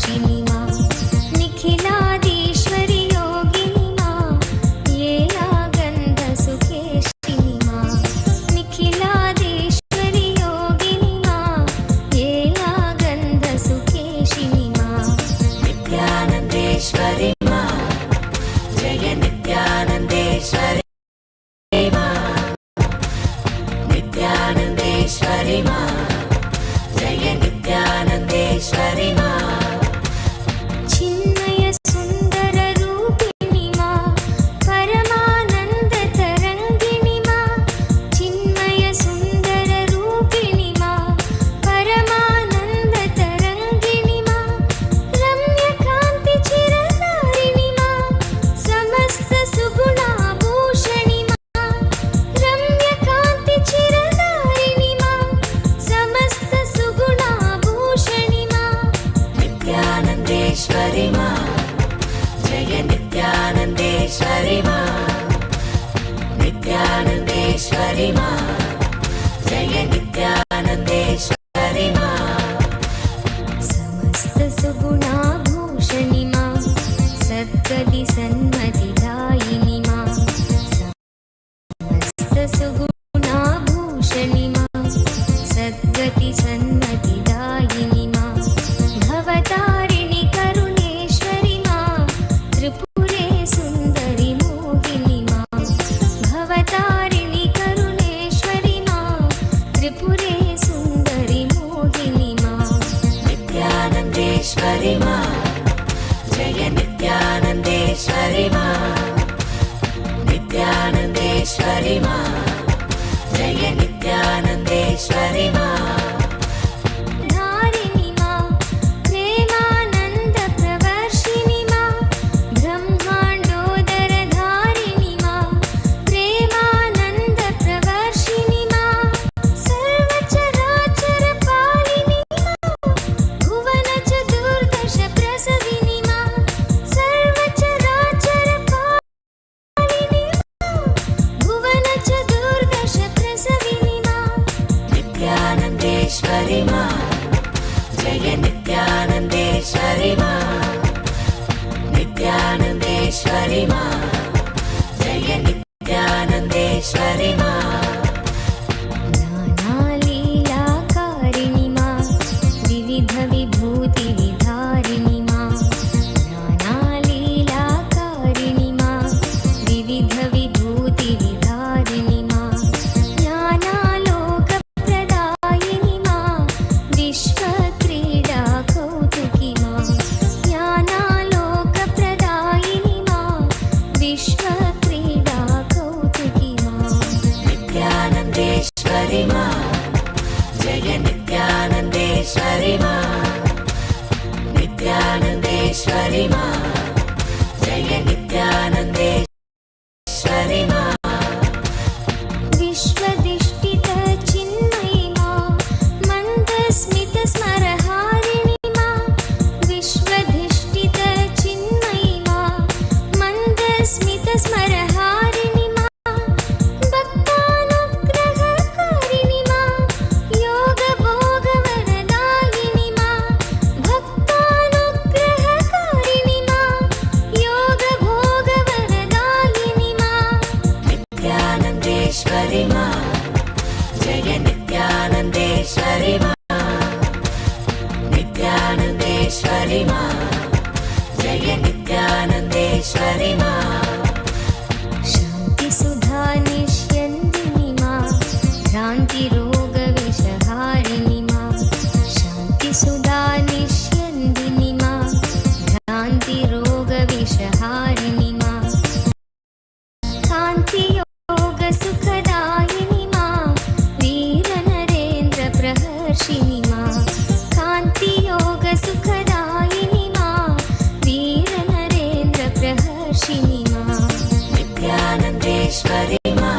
सुकेशिनि मा निखिलादीश्वरि योगिनि मा येला गन्ध सुकेशिनि मा निखिलादीश्वरि योगिनि मा येला गन्ध सुकेशिनि मा नित्यानन्देश्वरि मा जय नित्यानन्देश्वरि नित्यानन्देश्वरि मा जय नित्यानन्देश्वरि मा चिन्मय सुन्दर रूपिणि मा परमानन्द तरङ्गिणि मा चिन्मय सुन्दर रूपिणि मा परमानन्द तरङ्गिणि मा रम्यकान्ति चिरधारिणि मा समस्त सुगुणाभूषणि मा रम्यकान्ति चिरधारिणि मा समस्त सुगुणाभूषणि मा नित्यानन्देश्वरि मा जय नित्यानन्देश्वरि मा नित्यानन्देश्वरि मा जय नित्यानन्देश्वरि मा समस्त सुगुणाभूषणि मा सद्गति सन्मतिदायिनि मा समस्त सुगुणाभूषणि मा सद्गति सन्मतिदायिनि मा भवतारिणि करुणेश्वरि मा त्रिपुरे सुन्दरि मोहिनि मा भवतारिणि करुणेश्वरि मा त्रिपुरे सुन्दरि मोहिनि मा नित्यानन्देश्वरि मा जय नित्यानन्देश्वरि मा नित्यानन्देश्वरि मा जय नित्यानन्देश्वरि मा धारिणि मा प्रेमानन्द प्रवर्षिणि मा ब्रह्माण्डोदर धारिणि मा प्रेमानन्द प्रवर्षिणि मा सर्वचराचर पालिनि मा भुवन चतुर्दश प्रसविनि मा सर्वचराचर पालिनि मा भुवन चतुर्दश प्रसविनि मा नित्यानन्देश्वरि मा जय नित्यानन्देश्वरि मा नित्यानन्देश्वरि मा जय नित्यानन्देश्वरि मा नानालीलाकारिणि मा विविध विभूति विधारिणि मा नानालीलाकारिणि मा विविध विभूति विधारिणि मा ज्ञानालोकप्रदायिनि मा विश्वक्रीडा कौतुकी मा ज्ञानालोकप्रदायिनि मा विश्वक्रीडा कौतुकी मा नित्यानन्देश्वरि मा जय नित्यानन्देश्वरि मा नित्यानन्देश्वरि मा जय नित्यानन्देश्वरि मा विश्वदिष्टित चिन्मयि मा मन्दस्मित स्मरहारिणि मा विश्वधिष्ठित चिन्मयि मा मन्दस्मित स्मरहारिणि मा भक्तानुग्रहकारिणि मा योगभोगवरदायिनि मा भक्तानुग्रहकारिणि मा योगभोगवरदायिनि मा नित्यानन्देश्वरि मा जय नित्यानन्देश्वरि मा नित्यानन्देश्वरि मा जय नित्यानन्देश्वरि मा शान्तिसुधा निष्यन्दिनि मा भ्रान्तिरोगविषहारिणि मा शान्तिसुधा निष्यन्दिनि मा भ्रान्तिरोगविषहारिणि मा कान्तियोगसुखदायिनि मा वीरनरेन्द्र प्रहर्षिणि मा कान्तियोगसुखदायिनि मा वीरनरेन्द्र प्रहर्षिणि मा नित्यानन्देश्वरि मा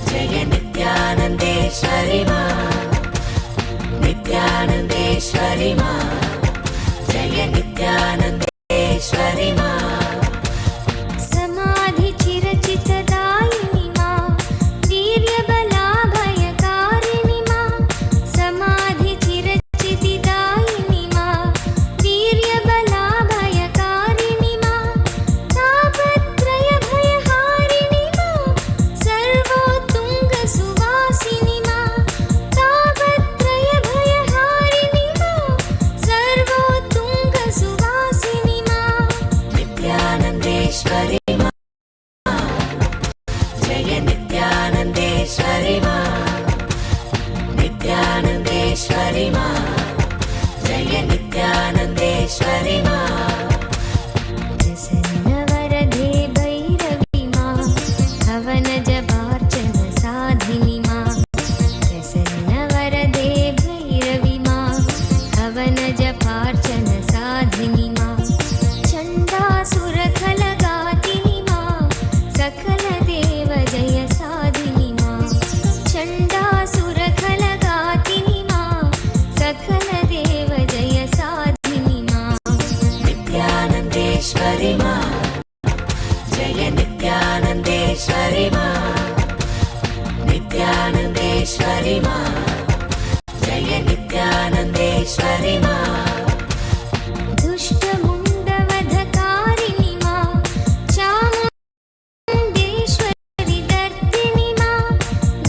जय नित्यानन्देश्वरि मा नित्यानन्देश्वरि मा जय नित्यानन्देश्वरि मा समाधिचिरचितदायिनि मा वीर्यबलाभयकारिणि मा समाधिचिरचितिदायिनि मा वीर्य मा जय नित्यानन्देश्वरि मा नित्यानन्देश्वरि मा जय नित्यानन्देश्वरि मा प्रसन्नवरदे भैरवी मा हवन जपार्चन साधिनी मा प्रसन्नवरदे भैरवी मा हवन जपार्चन साधिनी मा चण्डासुरखलगातिनि मा सकल देव जय साधिनी मा चण्डासुरखलगातिनि मा सकल देव जय साधिनी मा नित्यानन्देश्वरि मा जय नित्यानन्देश्वरि मा नित्यानन्देश्वरि मा जय नित्यानन्देश्वरि मा दुष्टमुण्डवधकारिणि मा चामुण्डेश्वरि दर्दिनि मा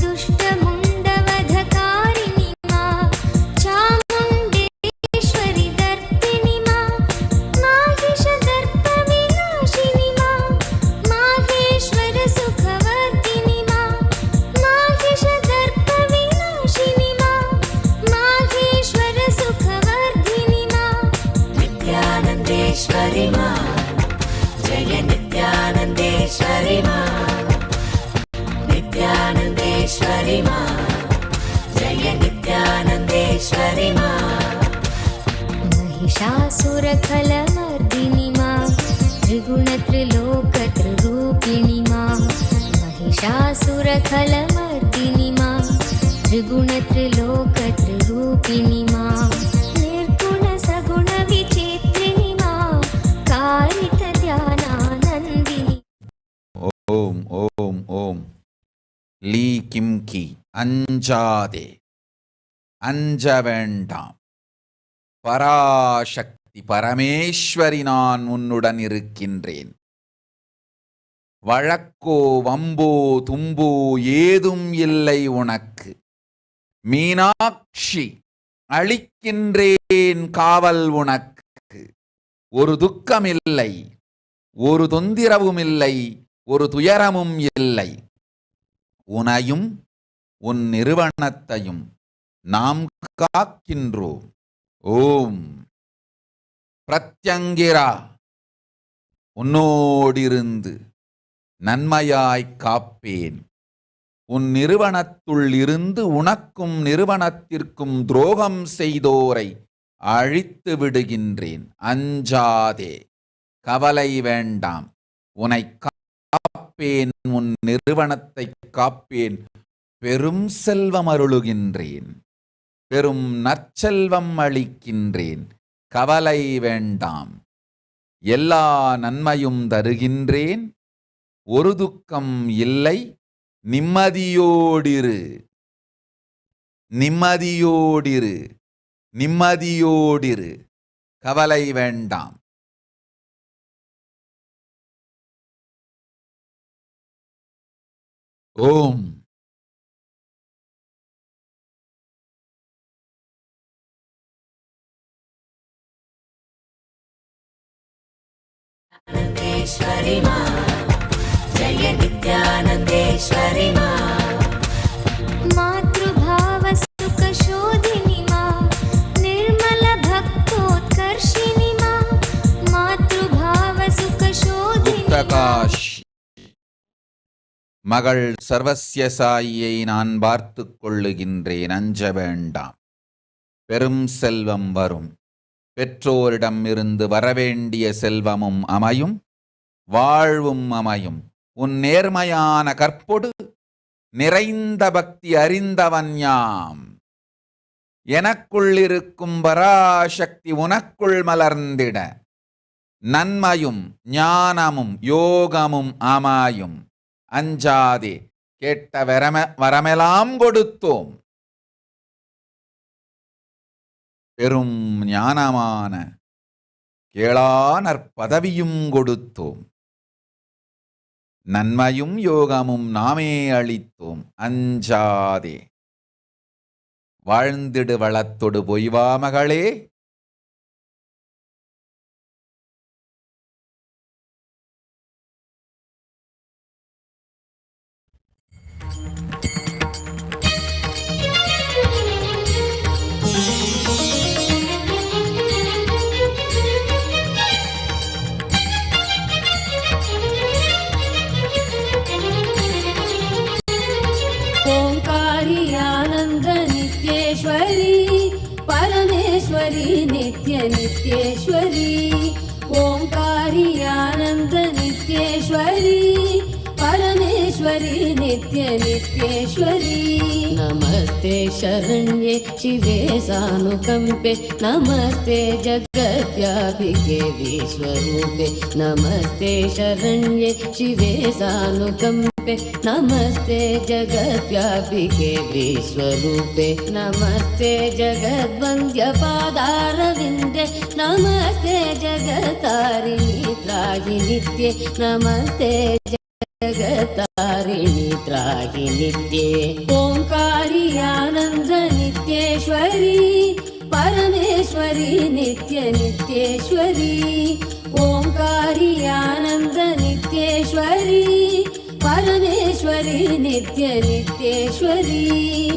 दुष्टमुण्डवधकारिणि मा चामुण्डेश्वरि दर्दिनि मा माहिषदर्पविनाशिनि मा माहेश्वर सुखवर्धिनि मा माहिषदर्पविनाशिनि मा माहेश्वर सुखवर्धिनि मा नित्यानन्देश्वरि मा जय नित्यानन्देश्वरि मा नित्यानन्देश्वरि मा जय नित्यानन्देश्वरि मा महिषासुरखलमर्दिनि मा त्रिगुणत्रिलोकत्रिरूपिणि मा महिषासुरखलमर्दिनि मा त्रिगुणत्रिलोकत्रिरूपिणि मा निर्गुणसगुणविचित्रिणि मा कारितध्यानानन्दिनि ஓம் ஓம் ஓம் லீ கிம் கி அஞ்சாதே அஞ்ச வேண்டாம் பராசக்தி பரமேஸ்வரி நான் உன்னுடன் இருக்கின்றேன். வழக்கோ வம்போ தும்போ ஏதும் இல்லை உனக்கு. மீனாட்சி அளிக்கின்றேன் காவல் உனக்கு. ஒரு துக்கமில்லை, ஒரு தொந்திரவும் இல்லை, ஒரு துயரமும் இல்லை. உனையும் உன் நிறுவனத்தையும் நாம் காக்கின்றோம். ஓம் பிரத்யங்கிரா உன்னோடிருந்து நன்மையாய் காப்பேன். உன் நிறுவனத்துள் இருந்து உனக்கும் நிறுவனத்திற்கும் துரோகம் செய்தோரை அழித்து விடுகின்றேன். அஞ்சாதே, கவலை வேண்டாம். உன்னை காப்பேன், உன் நிறுவனத்தை காப்பேன். பெரும் செல்வம் அருளுகின்றேன், பெரும் நற்செல்வம் அளிக்கின்றேன். கவலை வேண்டாம், எல்லா நன்மையும் தருகின்றேன். ஒரு துக்கம் இல்லை, நிம்மதியோடிரு, நிம்மதியோடிரு, நிம்மதியோடிரு. கவலை வேண்டாம். ஓம் नित्यानन्देश्वरि मा जय नित्यानन्देश्वरि मा मातृभावसुखशोधिनि मा निर्मलभक्तोत्कर्षिणि मा मातृभावसुखशोधिनि காஷி மகள் சர்வஸ்ய சாயியை நான் பார்த்துக் கொள்ளுகின்றேன். அஞ்ச வேண்டாம். பெரும் செல்வம் வரும். பெற்றோரிடம் இருந்து வரவேண்டிய செல்வமும் அமையும், வாழ்வும் அமையும். உன் நேர்மையான கற்பொடு நிறைந்த பக்தி அறிந்தவன் யாம். எனக்குள் இருக்கும் பராசக்தி உனக்குள் மலர்ந்திட நன்மையும் ஞானமும் யோகமும் அமையும். அஞ்சாதே, கேட்ட வரமெல்லாம் கொடுத்தோம். பெரும் ஞானமான கேளானற் பதவியும் கொடுத்தோம். நன்மையும் யோகமும் நாமே அளித்தோம். அஞ்சாதே, வாழ்ந்திடு வளத்தொடு பொய்வா மகளே. परमेश्वरी नित्य नित्येश्वरी ओंकारी आनंद नित्येश्वरी परमेश्वरी नित्य नित्येश्वरी नमस्ते शरण्ये शिवे सानुकंपे नमस्ते जगद्व्यापिके विश्वरूपे नमस्ते शरण्ये शिवे सानुकंपे नमस्ते जगद्व्यापिके विश्वरूपे नमस्ते जगद्वन्द्यपादारविन्दे नमस्ते जगत्तारिणी त्राहि नित्ये नमस्ते जगत्तारिणी त्राहि नित्ये ओंकारी आनंद नित्येश्वरी परमेश्वरी नित्य नित्येश्वरी ओंकारी आनंद नित्येश्वरी परमेश्वरी नित्य नित्येश्वरी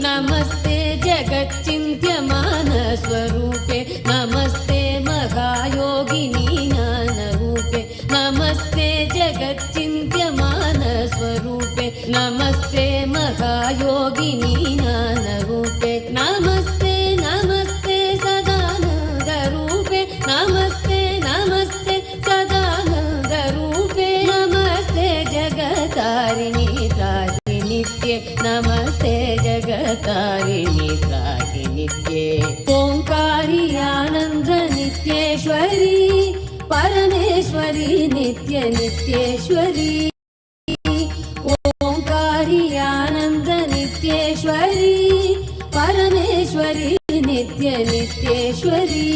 नमस्ते जगच्चिन्त्यमान स्वरूपे नमस्ते महायोगिनी ज्ञानरूपे नमस्ते जगच्चिन्त्यमान स्वरूपे नमस्ते महायोगिनी ज्ञानरूपे नमस्ते नमस्ते सदानन्दरूपे नमस्ते नमस्ते सदानन्दरूपे नमस्ते जगत्तारिणी त्राहि नित्ये नमस्ते जगत्तारिणी त्राहि नित्ये ओंकारी आनंद नित्येश्वरी परमेश्वरी नित्य नित्येश्वरी ओंकारी आनंद नित्येश्वरी परमेश्वरी नित्य नित्येश्वरी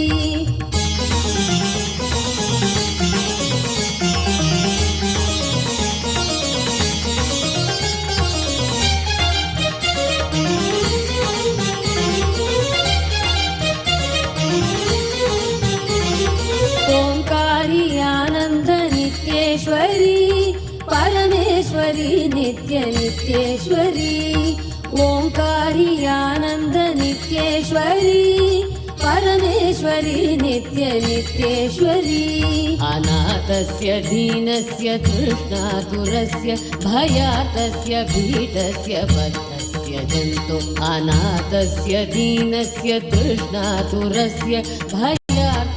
परमेश्वरी नित्य नित्येश्वरी ओंकारी आनंद नित्येश्वरी परमेश्वरी नित्य नित्येश्वरी अनाथस्य दीनस्य तृष्णातुरस्य भयातस्य भीतस्य बद्धस्य जन्तु अनाथस्य दीनस्य तृष्णातुरस्य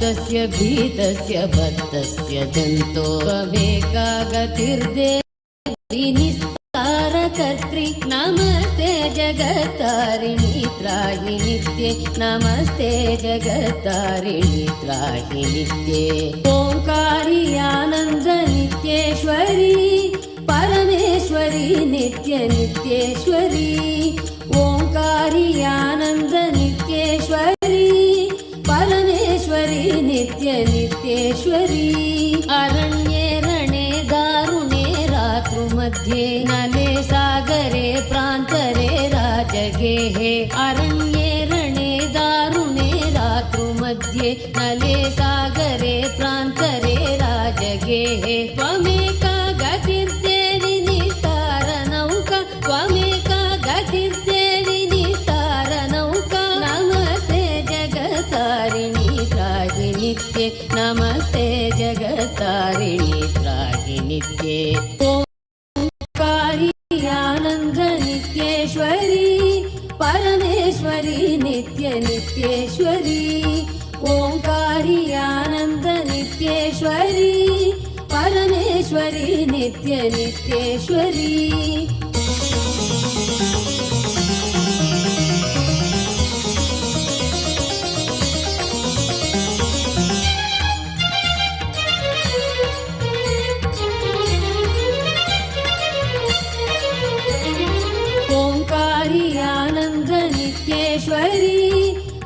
तस्य भीतस्य बद्धस्य जन्तो त्वमेका गतिर्देवी निस्तारकर्त्री नमस्ते जगत्तारिणी त्राहि नित्ये नमस्ते जगत्तारिणी त्राहि नित्ये ओंकारी आनंद नित्येश्वरी परमेश्वरी नित्य नित्येश्वरी ओंकारी आनंद नित्येश्वरी परमेश्वरी नित्य नित्येश्वरी अरण्ये रणे दारुणे रात्रुमध्ये नले सागरे प्रान्तरे राजगेहे अरण्ये रणे दारुणे रात्रुमध्ये नले सागरे प्रान्तरे राजगेहे त्वमेका गतिर्देवी निस्तारनौका त्वमेका गतिर्देवी निस्तारनौका नमस्ते जगत्तारिणी त्राहि नित्ये नमस्ते जगत्तारिणी त्राहि नित्ये ओंकारी आनंद नित्येश्वरी परमेश्वरी नित्य नित्येश्वरी ओंकारी आनंद नित्येश्वरी परमेश्वरी नित्य नित्येश्वरी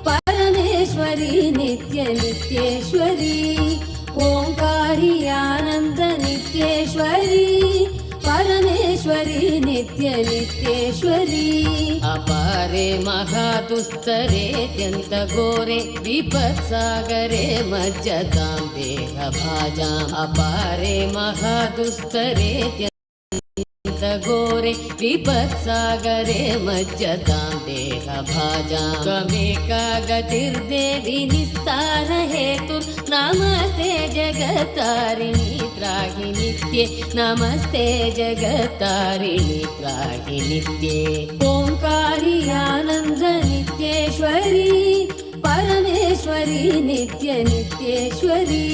परमेश्वरी नित्य नित्येश्वरी ओंकारी आनंद नित्येश्वरी परमेश्वरी नित्य नित्येश्वरी अपारे महादुस्तरे त्यंत घोरे विपत्सागरे मज्जतां देहभाजाम् अपारे महादुस्तरे घोरे विपत्सागरे मज्जतां देहभाजां त्वमेका गतिर्देवि निस्तार हेतुर्नमस्ते जगत्तारिणि त्राहि नित्ये नमस्ते जगत्तारिणि त्राहि नित्ये ओंकारी आनन्द नित्येश्वरी परमेश्वरी नित्य नित्येश्वरी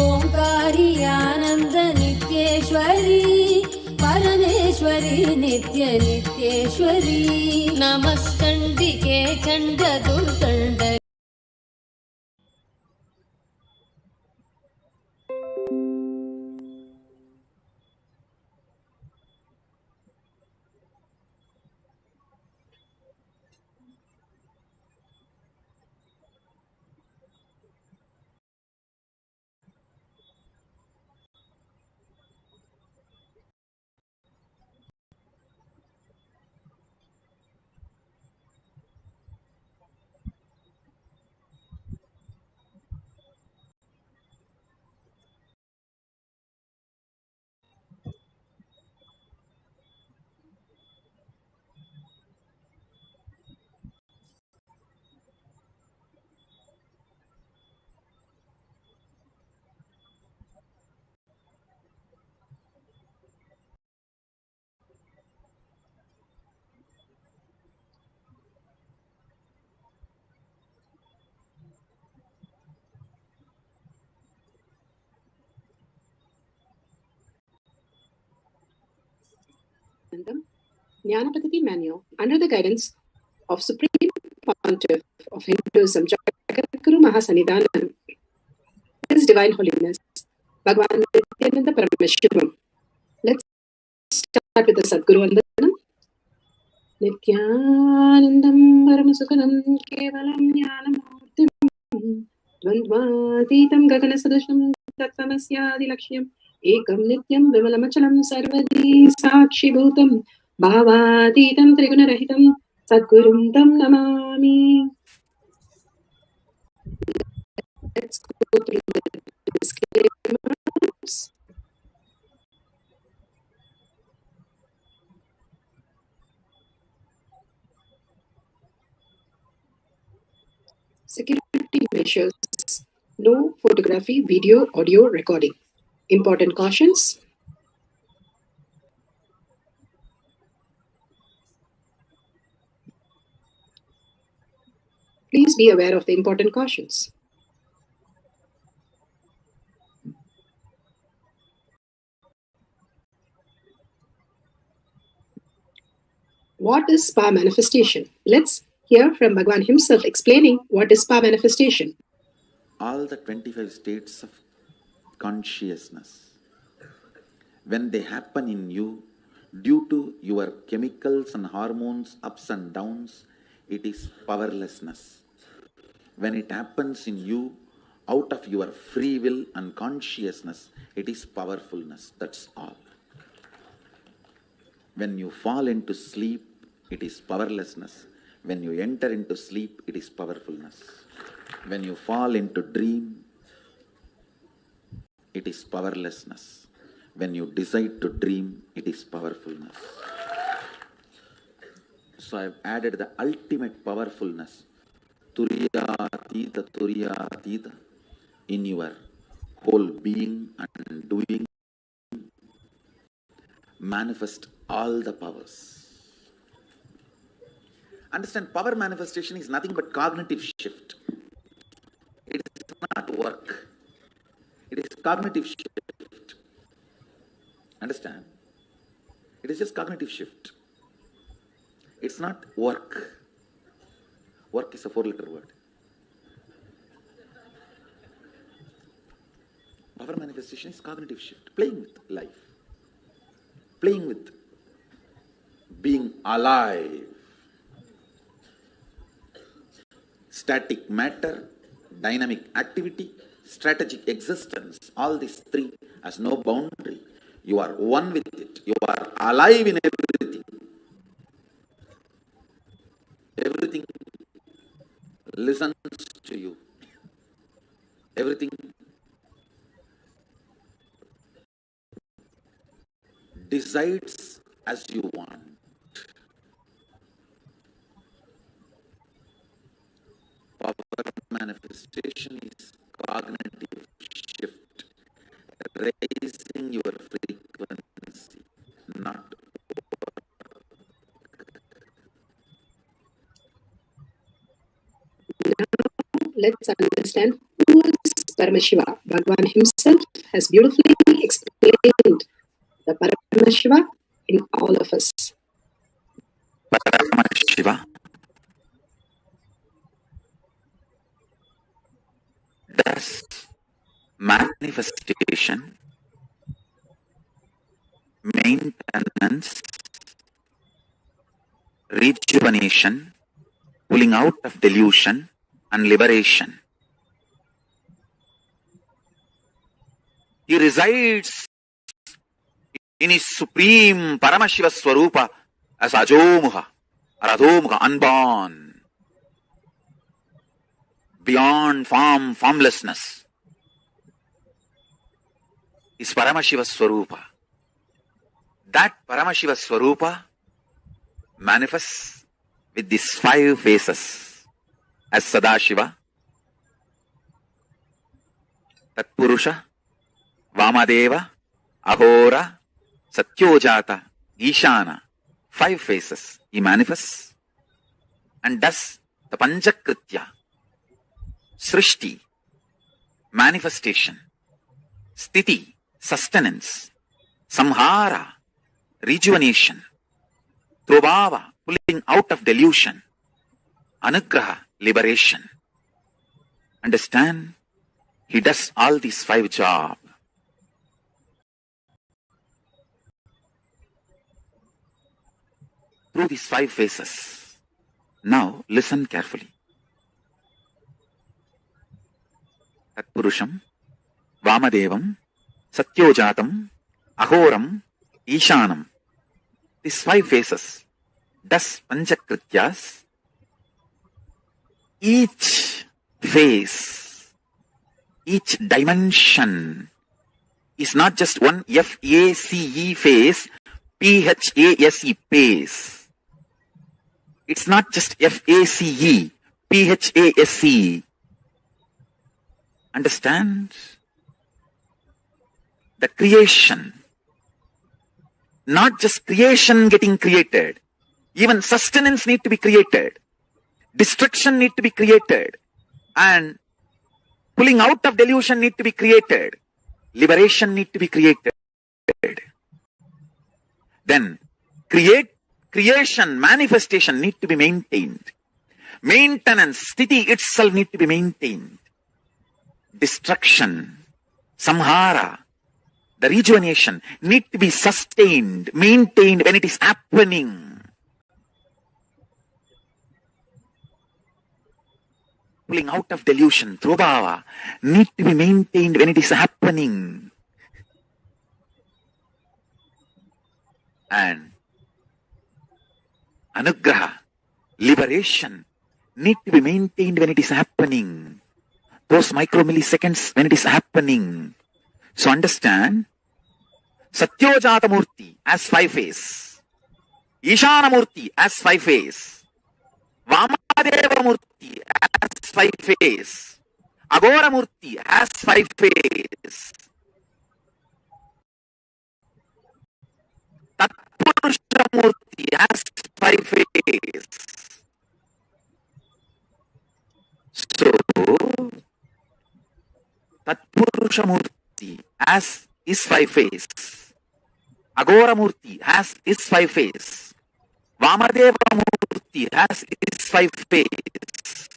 ओंकारी आनंद नित्येश्वरी परमेश्वरी नित्य नित्येश्वरी नमस्कंडिके Chand दुर्दंड Jnanapadati Manual, under the guidance of Supreme Pontiff of Hinduism, Jagadguru Mahasanidhanam, His Divine Holiness, Bhagavan Nityananda Parameshivam. Let's start with the Sadguru Vandanam. Nityanandam Paramasukhanam Kevalam Jnanamurtim Dvandvatitam Gaganasadasham Tattvamasyaadilakshya Ekam Nityam Vimalamachalam Sarvadi Sakshibhutam Bhavatitam Trigunarahitam Sadgurum Tam Namami. Let's go through the disclaimers. Security measures. No photography, video, audio recording. Important cautions. Please be aware of the important cautions. What is spa manifestation? Let's hear from Bhagavan himself explaining what is spa manifestation. All the 25 states of consciousness, when they happen in you, due to your chemicals and hormones ups and downs, it is powerlessness. When it happens in you, out of your free will and consciousness, it is powerfulness. That's all. When you fall into sleep, it is powerlessness. When you enter into sleep, it is powerfulness. When you fall into dream, it is powerlessness. When you decide to dream, it is powerfulness. So I have added the ultimate powerfulness, Turiyatita, in your whole being and doing. Manifest all the powers. Understand, power manifestation is nothing but cognitive shift. It is not work. It is cognitive shift. Understand? It is just cognitive shift. It's not work. Work is a 4-letter word. Power manifestation is cognitive shift. Playing with life. Playing with being alive. Static matter, dynamic activity, strategic existence, all these three has no boundary. You are one with it. You are alive in everything. Everything listens to you. Everything decides as you want. Power manifestation is cognitive shift, raising your frequency, not Let's understand who is Paramashiva. Bhagwan himself has beautifully explained the Paramashiva in all of us. Paramashiva. Thus, manifestation, maintenance, rejuvenation, pulling out of delusion, and liberation. He resides in his supreme Paramashiva Swarupa as Ajomuha or Adhomuha, unborn, beyond form, formlessness. Is Paramashiva Swarupa. That Paramashiva Swarupa manifests with these 5 faces as Sadashiva, Tatpurusha, Vamadeva, Ahora, Satyojata, Ishana. 5 faces he manifests and does the Panchakritya, Srishti, manifestation, Sthiti, sustenance, Samhara, rejuvenation, Trobhava, pulling out of delusion, Anugraha, liberation. Understand? He does all these 5 jobs. Through these 5 phases. Now listen carefully. Tatpurusham, Vamadevam, Satyojatam, Ahoram, Ishanam. These 5 phases does Panchakrityas. Each phase, each dimension is not just one F-A-C-E phase, P-H-A-S-E phase. It's not just F-A-C-E, P-H-A-S-E. Understand? The creation, not just creation getting created, even sustenance need to be created, destruction need to be created, and pulling out of delusion need to be created, liberation need to be created. Then creation, manifestation need to be maintained. Maintenance, sthiti itself need to be maintained. Destruction, samhara, the rejuvenation need to be sustained, maintained when it is happening. Pulling out of delusion, trobhava, need to be maintained when it is happening. And anugraha, liberation, need to be maintained when it is happening. Those micromilliseconds when it is happening. So understand, Satyojata Murti as 5 phase, Ishana Murti as 5 phase, Vamadeva Murti as 5 phase, Agora Murti as 5 phase, Tatpurusha Murti as 5 phase. So, Tatpurusha Murti as is 5 phase, Agora Murti has is 5 phase, Vamadeva Murti has is 5 phase,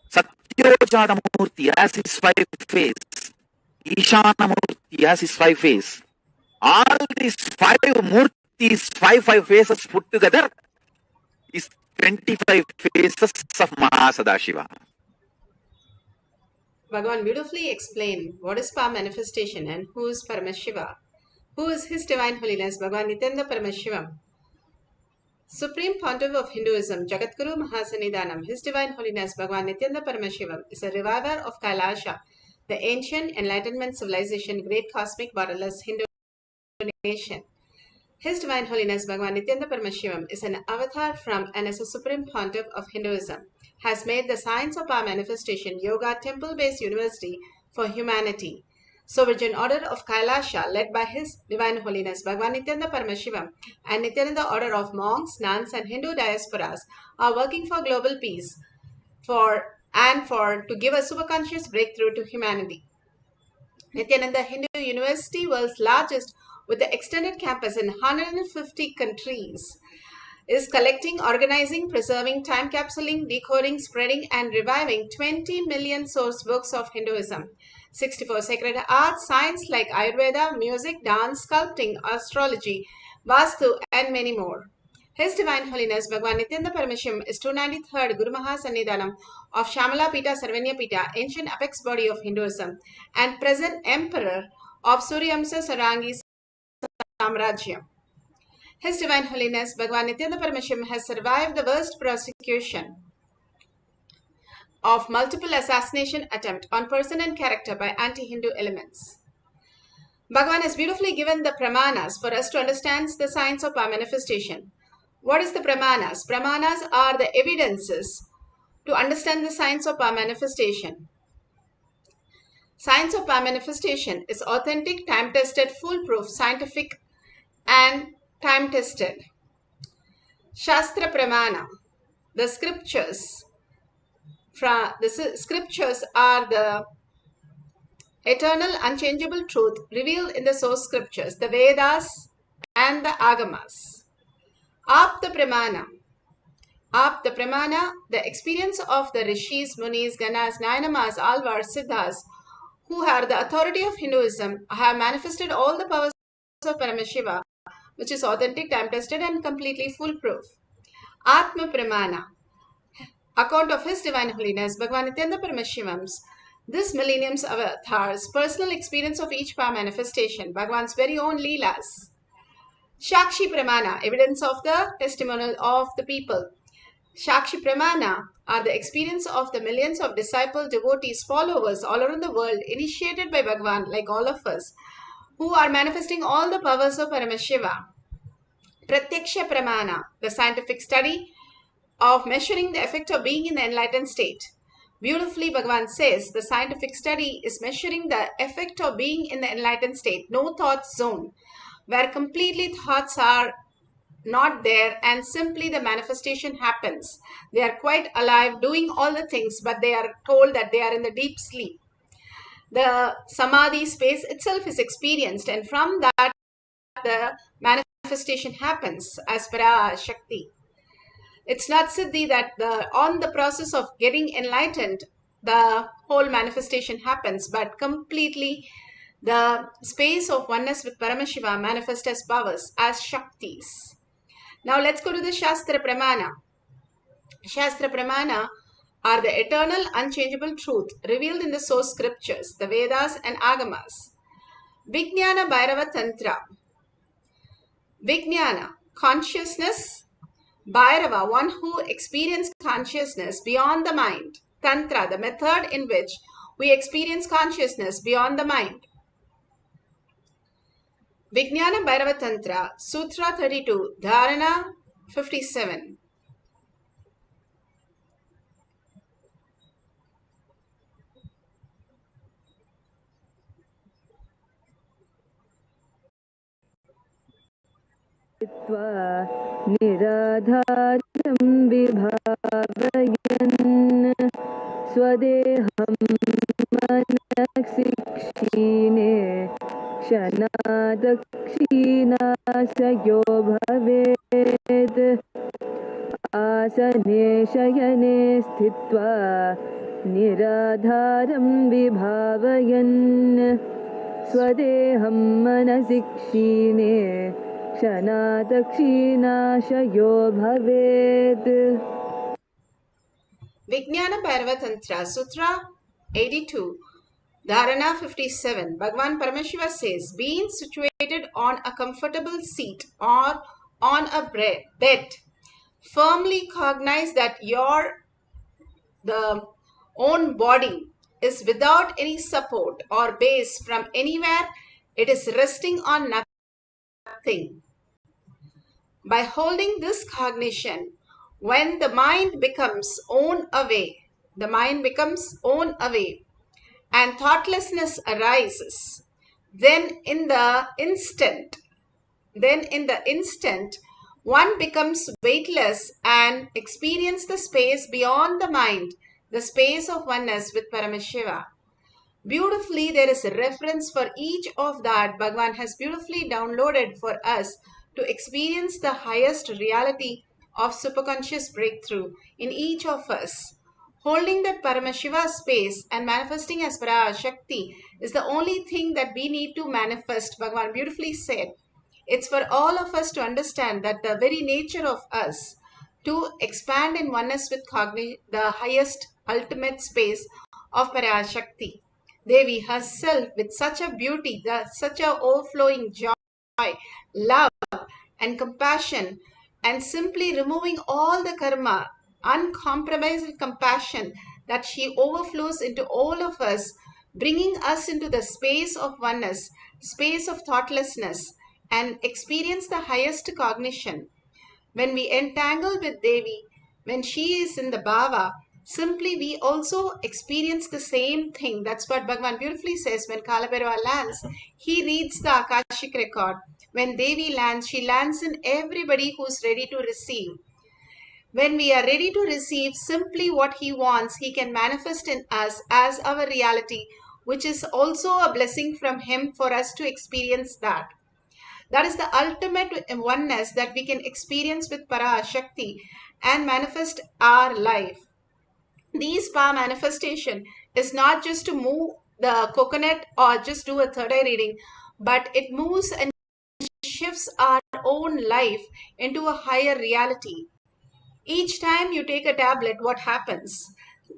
Satyojata Murti has his 5 phase, Ishana Murti has his 5 phase. All these 5 Murtis, 5 phases put together is 25 phases of Mahasadashiva. Bhagavan beautifully explained what is power manifestation and who is Paramashiva. Who is His Divine Holiness Bhagavan Nityananda Paramashivam, Supreme Pontiff of Hinduism, Jagatguru Mahasannidhanam. His Divine Holiness Bhagavan Nityananda Paramashivam is a reviver of Kailasa, the ancient enlightenment civilization, great cosmic borderless Hindu nation. His Divine Holiness Bhagavan Nityananda Paramashivam is an avatar from and is a Supreme Pontiff of Hinduism, has made the Science of Power Manifestation Yoga temple-based university for humanity. So Virgin Order of Kailasa, led by His Divine Holiness Bhagavan Nityananda Paramashivam and Nityananda Order of monks, nuns and Hindu diasporas are working for global peace to give a superconscious breakthrough to humanity. Nityananda Hindu University, world's largest with the extended campus in 150 countries, is collecting, organizing, preserving, time capsuling, decoding, spreading, and reviving 20 million source books of Hinduism, 64 sacred arts, science like Ayurveda, music, dance, sculpting, astrology, Vastu, and many more. His Divine Holiness Bhagavan Nityananda Paramashivam is 293rd Guru Maha Sannidhanam of Shamala Pita Sarvanya Pita, ancient apex body of Hinduism, and present Emperor of Suryamsa Sarangi Samrajyam. His Divine Holiness Bhagavan Nityananda Paramashivam has survived the worst prosecution of multiple assassination attempt on person and character by anti-Hindu elements. Bhagavan has beautifully given the pramanas for us to understand the science of our manifestation. What is the pramanas? Pramanas are the evidences to understand the science of our manifestation. Science of our manifestation is authentic, time-tested, foolproof, scientific, and time-tested. Shastra Pramana, the scriptures are the eternal, unchangeable truth revealed in the source scriptures, the Vedas and the Agamas. Apta Pramana, the experience of the Rishis, Munis, Ganas, Nayanamas, Alvars, Siddhas, who are the authority of Hinduism, have manifested all the powers of Paramashiva, which is authentic, time-tested, and completely foolproof. Atma Pramana, account of His Divine Holiness Bhagavan Nityananda Paramashivam's this millennium's avatars, personal experience of each power manifestation, Bhagavan's very own Leelas. Shakshi Pramana, evidence of the testimonial of the people. Shakshi Pramana are the experience of the millions of disciples, devotees, followers all around the world, initiated by Bhagavan, like all of us, who are manifesting all the powers of Paramashiva. Pratyaksha Pramana, the scientific study of measuring the effect of being in the enlightened state. Beautifully, Bhagavan says the scientific study is measuring the effect of being in the enlightened state, no thought zone, where completely thoughts are not there and simply the manifestation happens. They are quite alive, doing all the things, but they are told that they are in the deep sleep. The samadhi space itself is experienced, and from that the manifestation happens as Parashakti. It's not Siddhi that on the process of getting enlightened, the whole manifestation happens, but completely the space of oneness with Paramashiva manifests as powers, as Shaktis. Now let's go to the Shastra Pramana. Shastra Pramana are the eternal, unchangeable truth revealed in the source scriptures, the Vedas and Agamas. Vijnana Bhairava Tantra. Vijnana, consciousness. Bhairava, one who experienced consciousness beyond the mind. Tantra, the method in which we experience consciousness beyond the mind. Vijnana Bhairava Tantra, Sutra 32, Dharana 57. निराधारं विभावयन् स्वदेहं मनसि क्षीणे शनादक्षीणाशयो भवेत् आसने शयने स्थित्वा निराधारं विभावयन् स्वदेहं मनसि क्षीणे क्षणादक्षीणाशयो भवेत्. Vijnana Bhairava Tantra, Sutra 82, Dharana 57. Bhagavan Paramashiva says, being situated on a comfortable seat or on a bed, firmly cognize that the own body is without any support or base from anywhere. It is resting on nothing. By holding this cognition, when the mind becomes own away, the mind becomes own away, and thoughtlessness arises, then in the instant, one becomes weightless and experience the space beyond the mind, the space of oneness with Paramashiva. Beautifully, there is a reference for each of that Bhagavan has beautifully downloaded for us to experience the highest reality of superconscious breakthrough in each of us. Holding that Paramashiva space and manifesting as Parashakti is the only thing that we need to manifest, Bhagavan beautifully said. It's for all of us to understand that the very nature of us to expand in oneness with the highest ultimate space of Parashakti. Devi herself with such a beauty, such a overflowing joy, love and compassion, and simply removing all the karma, uncompromised compassion that she overflows into all of us, bringing us into the space of oneness, space of thoughtlessness, and experience the highest cognition. When we entangle with Devi, when she is in the bhava, simply we also experience the same thing. That's what Bhagavan beautifully says. When Kalabhairava lands, he reads the Akashic record. When Devi lands, she lands in everybody who's ready to receive. When we are ready to receive simply what he wants, he can manifest in us as our reality, which is also a blessing from him for us to experience that. That is the ultimate oneness that we can experience with Parashakti and manifest our life. These power manifestation is not just to move the coconut or just do a third eye reading, but it moves and shifts our own life into a higher reality. Each time you take a tablet, what happens?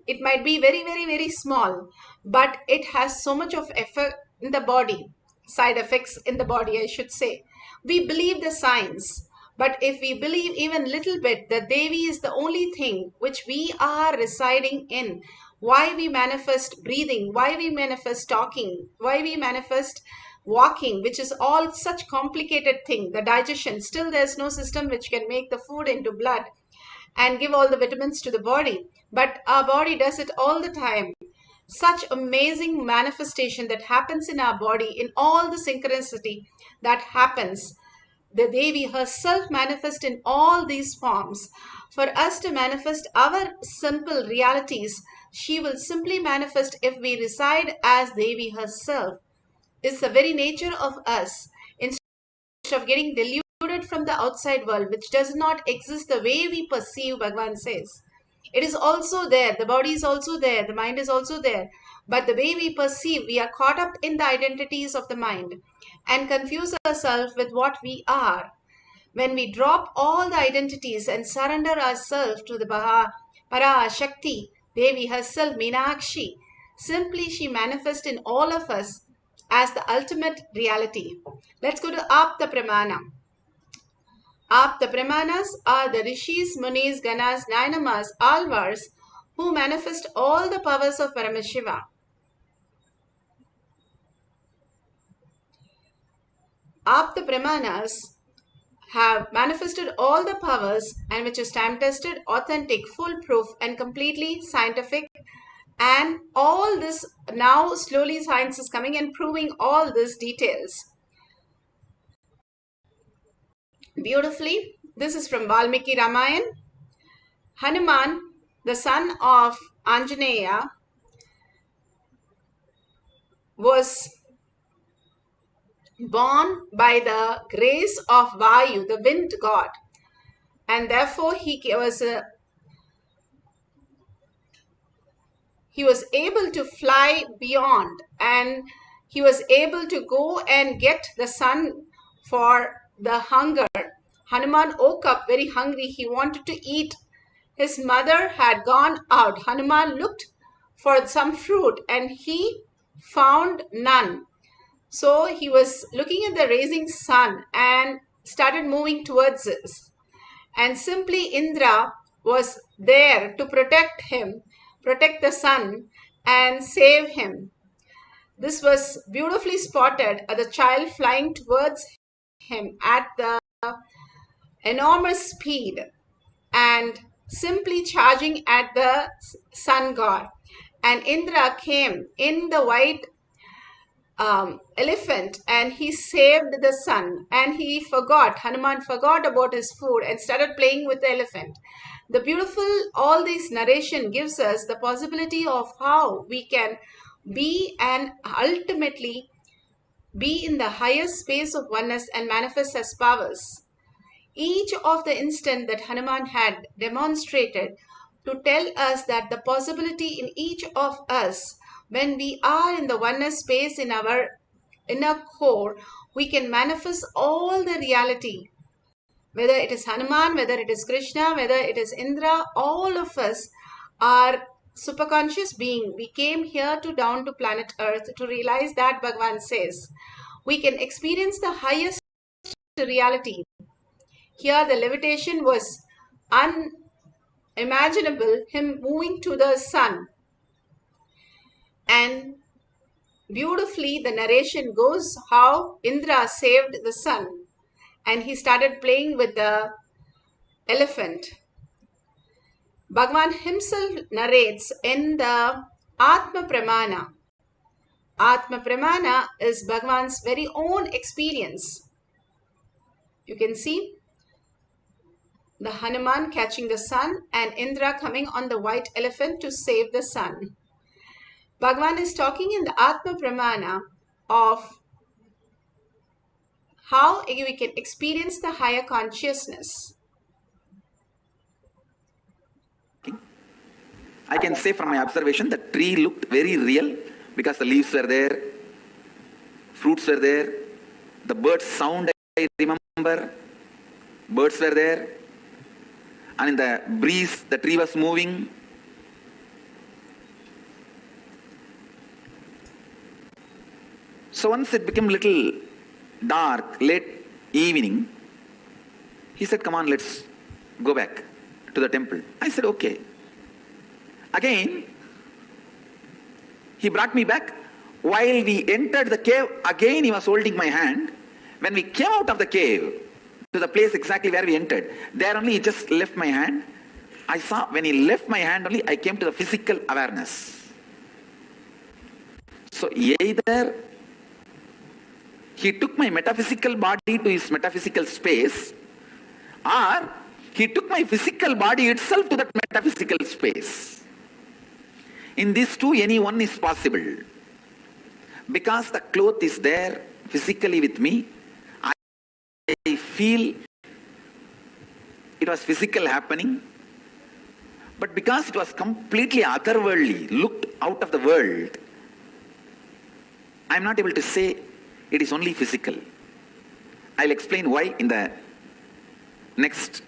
It might be very, very, very small, but it has so much of effect in the body, side effects in the body, I should say. We believe the science, but if we believe even little bit that Devi is the only thing which we are residing in, why we manifest breathing, why we manifest talking, why we manifest walking, which is all such complicated thing, the digestion, still there's no system which can make the food into blood and give all the vitamins to the body. But our body does it all the time. Such amazing manifestation that happens in our body in all the synchronicity that happens. The Devi herself manifests in all these forms. For us to manifest our simple realities, she will simply manifest if we reside as Devi herself. It's the very nature of us. Instead of getting deluded from the outside world, which does not exist the way we perceive, Bhagavan says. It is also there, the body is also there, the mind is also there. But the way we perceive, we are caught up in the identities of the mind and confuse ourselves with what we are. When we drop all the identities and surrender ourselves to the Parashakti, Devi herself, Meenakshi, simply she manifests in all of us as the ultimate reality. Let's go to Apta Pramana. Apta Pramanas are the Rishis, Munis, Ganas, Nainamas, Alvars who manifest all the powers of Paramashiva. Apta Pramanas have manifested all the powers and which is time tested, authentic, foolproof and completely scientific, and all this now slowly science is coming and proving all these details. Beautifully, this is from Valmiki Ramayana. Hanuman, the son of Anjaneya, was born by the grace of Vayu, the wind god, and therefore he was able to fly beyond, and he was able to go and get the sun for the hunger. Hanuman woke up very hungry. He wanted to eat. His mother had gone out. Hanuman looked for some fruit and he found none. So he was looking at the rising sun and started moving towards it. And simply Indra was there to protect him, protect the sun and save him. This was beautifully spotted, the child flying towards him at the enormous speed and simply charging at the sun god. And Indra came in the white elephant and he saved the sun, and Hanuman forgot about his food and started playing with the elephant. The beautiful, all this narration gives us the possibility of how we can be and ultimately be in the highest space of oneness and manifest as powers. Each of the instant that Hanuman had demonstrated to tell us that the possibility in each of us, when we are in the oneness space in our inner core, we can manifest all the reality. Whether it is Hanuman, whether it is Krishna, whether it is Indra, all of us are superconscious being. We came here down to planet Earth to realize that Bhagavan says we can experience the highest reality. Here the levitation was unimaginable, him moving to the sun. And beautifully the narration goes how Indra saved the sun and he started playing with the elephant. Bhagavan himself narrates in the Atma Pramana. Atma Pramana is Bhagavan's very own experience. You can see the Hanuman catching the sun and Indra coming on the white elephant to save the sun. Bhagavan is talking in the Atma Pramana of how we can experience the higher consciousness. I can say from my observation the tree looked very real because the leaves were there, fruits were there, the birds' sound I remember, birds were there, and in the breeze the tree was moving. So once it became little dark, late evening, he said, come on, let's go back to the temple. I said, okay. Again, he brought me back. While we entered the cave, again he was holding my hand. When we came out of the cave to the place exactly where we entered, there only he just left my hand. I saw when he left my hand only, I came to the physical awareness. So either he took my metaphysical body to his metaphysical space, or he took my physical body itself to that metaphysical space. In these two, any one is possible. Because the cloth is there physically with me, I feel it was physical happening. But because it was completely otherworldly, looked out of the world, I am not able to say it is only physical. I'll explain why in the next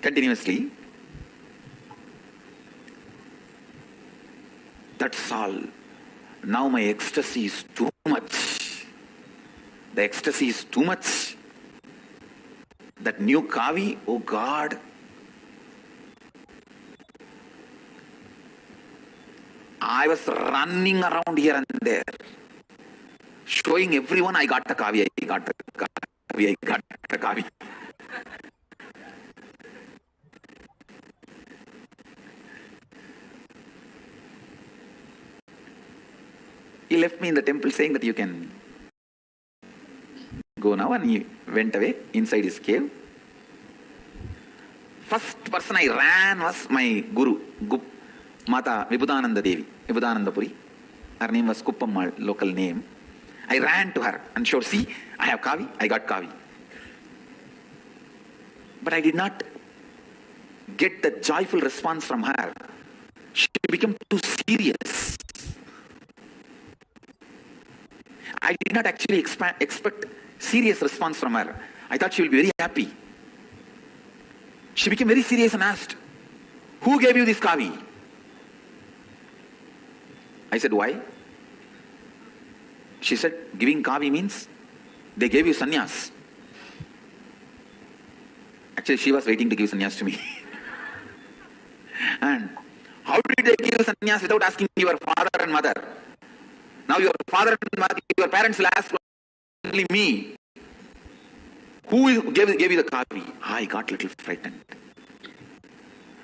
continuously. That's all. Now my ecstasy is too much. The ecstasy is too much. That new kavi, oh God. I was running around here and there, showing everyone I got the kavi, I got the kavi, I got the kavi. He left me in the temple saying that you can go now, and he went away inside his cave. First person I ran was my guru, Mata Vibhudananda Devi, Vibhudananda Puri. Her name was Kuppammal, local name. I ran to her and showed, see, I have kavi, I got kavi. But I did not get the joyful response from her. She became too serious. I did not actually expect serious response from her. I thought she will be very happy. She became very serious and asked, who gave you this kavi? I said, why? She said, giving kavi means they gave you sannyas. Actually, she was waiting to give sannyas to me. And how did they give sannyas without asking your father and mother? Now your father and mother, your parents will ask only me. Who gave you the kavi? I got a little frightened.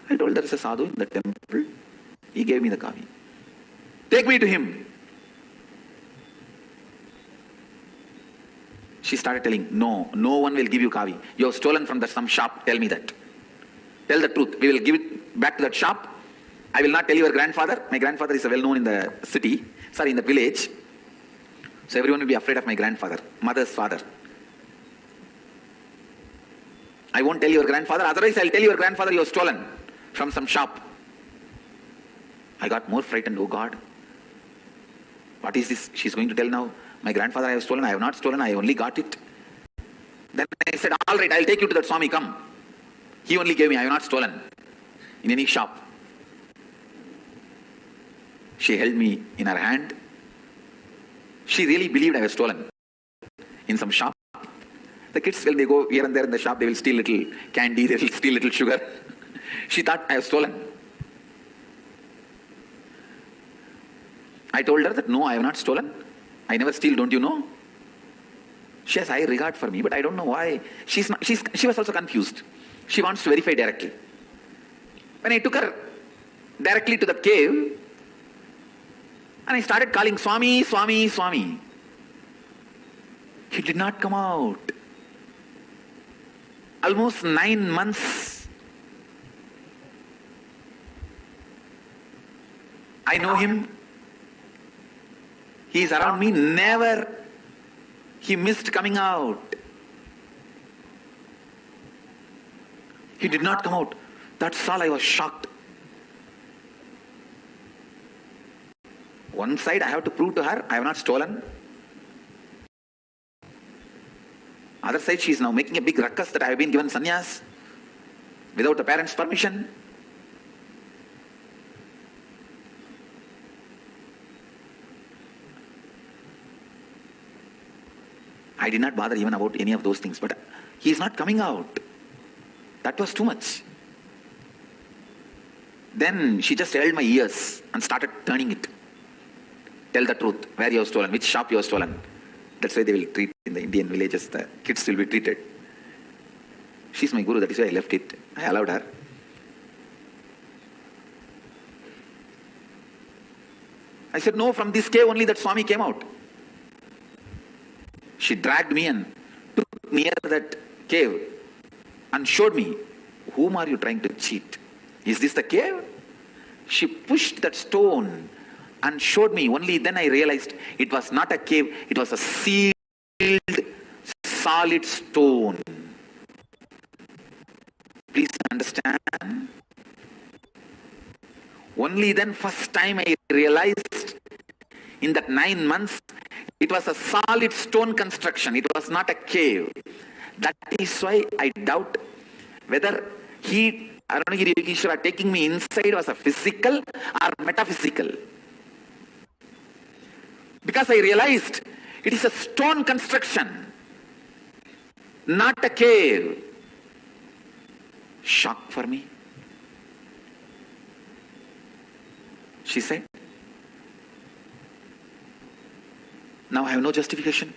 I told there is a sadhu in the temple. He gave me the kavi. Take me to him. She started telling, no one will give you kavi. You have stolen from some shop. Tell me that. Tell the truth. We will give it back to that shop. I will not tell your grandfather. My grandfather is well known in the city. In the village. So everyone will be afraid of my grandfather, mother's father. I won't tell your grandfather. Otherwise, I'll tell your grandfather you have stolen from some shop. I got more frightened. Oh God. What is this? She's going to tell now. My grandfather I have stolen. I have not stolen. I only got it. Then I said, all right, I'll take you to that Swami. Come. He only gave me. I have not stolen in any shop. She held me in her hand. She really believed I was stolen in some shop. The kids, when they go here and there in the shop, they will steal little candy, they will steal little sugar. She thought I have stolen. I told her that no, I have not stolen. I never steal, don't you know? She has high regard for me, but I don't know why. She was also confused. She wants to verify directly. When I took her directly to the cave, and I started calling Swami, Swami, Swami. He did not come out. Almost 9 months. I know him. He is around me. Never. He missed coming out. He did not come out. That's all. I was shocked. One side I have to prove to her I have not stolen. Other side she is now making a big ruckus that I have been given sannyas without the parents' permission. I did not bother even about any of those things, but he is not coming out. That was too much. Then she just held my ears and started turning it. Tell the truth, where you have stolen, which shop you have stolen. That's why they will treat in the Indian villages, the kids will be treated. She's my guru, that is why I left it. I allowed her. I said, no, from this cave only that Swami came out. She dragged me and took near that cave and showed me, whom are you trying to cheat? Is this the cave? She pushed that stone and showed me. Only then I realized it was not a cave, it was a sealed, solid stone. Please understand. Only then first time I realized in that 9 months, it was a solid stone construction. It was not a cave. That is why I doubt whether Arunagiri Yogeshwara taking me inside was a physical or metaphysical. Because I realized it is a stone construction, not a cave. Shock for me. She said, now I have no justification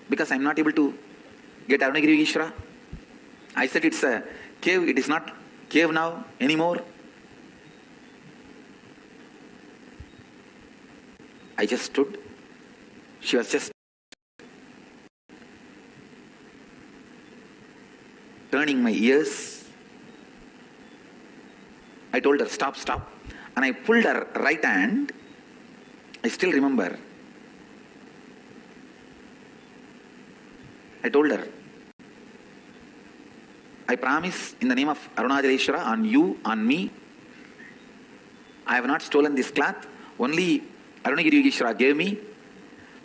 because I am not able to get Arunagiri Yogeshwara. I said it's a cave, it is not cave now anymore. I just stood. She was just turning my ears. I told her, stop, stop. And I pulled her right hand. I still remember. I told her, I promise in the name of Arunachaleshwara, on you, on me, I have not stolen this cloth. Only Arunagiri Yogeshwara gave me.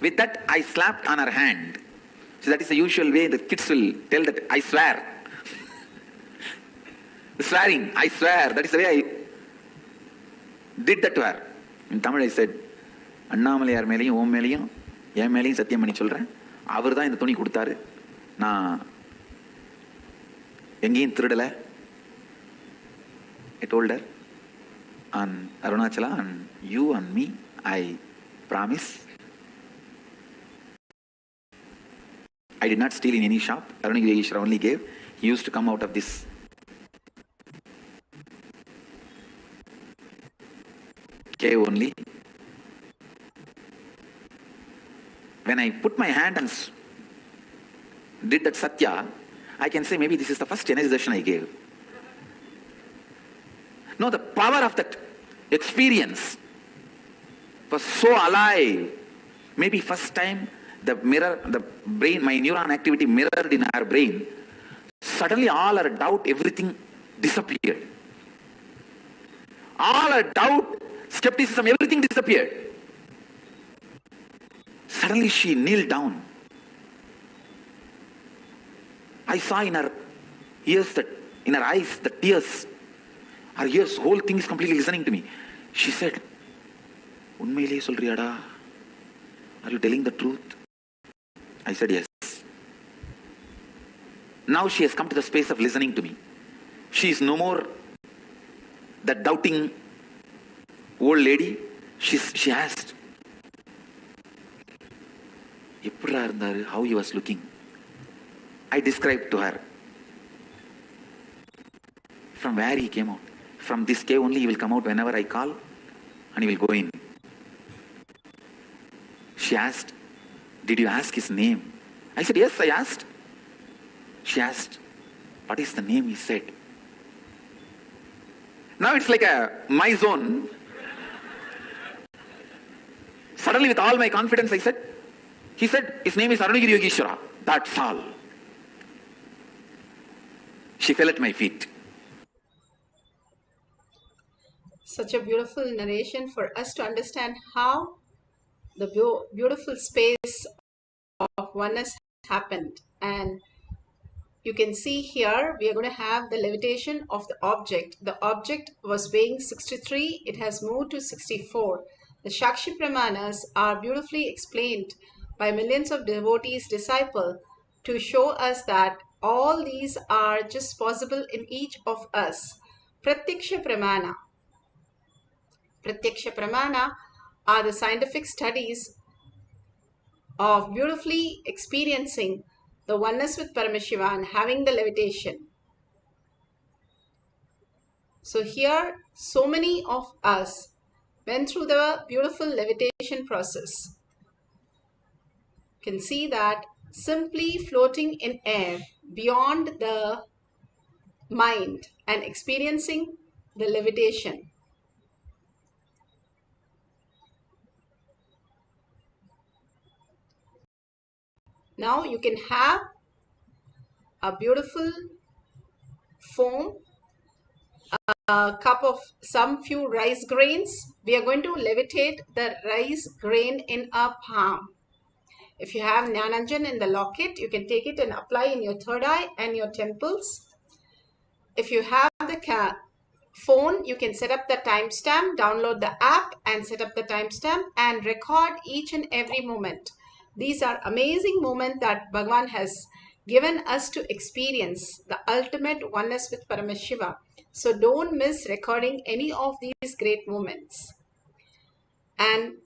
With that, I slapped on her hand. So that is the usual way the kids will tell that I swear. Swearing, I swear. That is the way I did that to her. In Tamil I said, Annamalaiyar மேலையும் ஓம் மேலையும் என் மேலையும் சத்தியம் பண்ணி சொல்றேன், அவர் தான் இந்த துணி கொடுத்தாரு, நான் எங்கேயும் திருடலை. I told her, on Arunachala, on you, on me, I promise I did not steal in any shop. Arunagiri Yogeshwara only gave. He used to come out of this cave only. When I put my hand and did that Satya, I can say maybe this is the first energy darshan I gave. No, the power of that experience was so alive. Maybe first time the brain, my neuron activity mirrored in our brain. Suddenly all our doubt, everything disappeared. All our doubt, skepticism, everything disappeared. Suddenly she kneeled down. I saw in her ears, in her eyes, the tears. Her ears, whole thing is completely listening to me. She said, "Unmaile solriyada? Are you telling the truth?" I said, "Yes." Now she has come to the space of listening to me. She is no more that doubting old lady. She asked, how he was looking. I described to her from where he came out. From this cave only he will come out whenever I call, and he will go in. She asked, "Did you ask his name?" I said, "Yes, I asked." She asked, "What is the name?" He said. Now it's like my zone. Suddenly with all my confidence I said, he said, "His name is Arunagiri Yogeshwara." That's all. She fell at my feet. Such a beautiful narration for us to understand how the beautiful space of oneness happened. And you can see here we are going to have the levitation of the object. The object was weighing 63, it has moved to 64. The Shakshi Pramanas are beautifully explained by millions of devotees, disciples, to show us that all these are just possible in each of us. Pratyaksha Pramana. Pratyaksha Pramana are the scientific studies of beautifully experiencing the oneness with Paramashiva and having the levitation. So here, so many of us went through the beautiful levitation process. You can see that simply floating in air beyond the mind and experiencing the levitation. Now you can have a beautiful foam, a cup of some few rice grains. We are going to levitate the rice grain in a palm. If you have Jnananjan in the locket, you can take it and apply in your third eye and your temples. If you have the phone, you can set up the timestamp, download the app and set up the timestamp and record each and every moment. These are amazing moments that Bhagavan has given us to experience the ultimate oneness with Paramashiva. So don't miss recording any of these great moments. And